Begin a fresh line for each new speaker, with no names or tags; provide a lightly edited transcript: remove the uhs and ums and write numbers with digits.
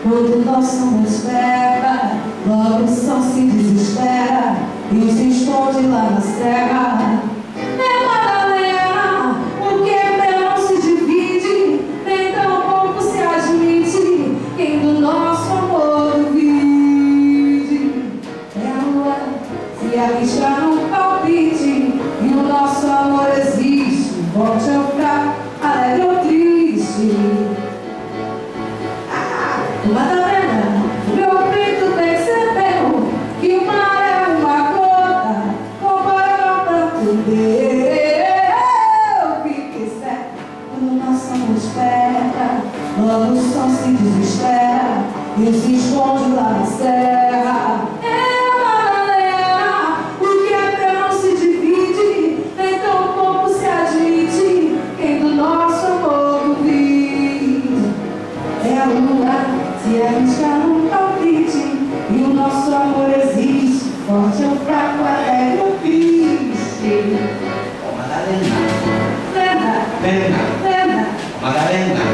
quando nosso amor espera, logo o sol se desespera e se esconde lá na serra. É Madalena, o quebrão não se divide, nem tão pouco se admite quem do nosso amor duvide. É a lua se arrisca num palpite e o nosso amor existe, volte ao fraco, alegre ou triste. Madalena, o meu peito percebeu que o mar é uma gota comparado ao tanto meu. Fiquei certo quando o nosso amor espera, logo o sol se desespera e se esconde lá na serra. É Madalena, o quebrão não se divide, nem tão pouco se admite quem do nosso amor duvide. É a lua se arrisca num palpite e o nosso amor existe, forte ou fraco, alegre ou triste.
Madalena,
Lena,
Lena,
Lena,
Madalena.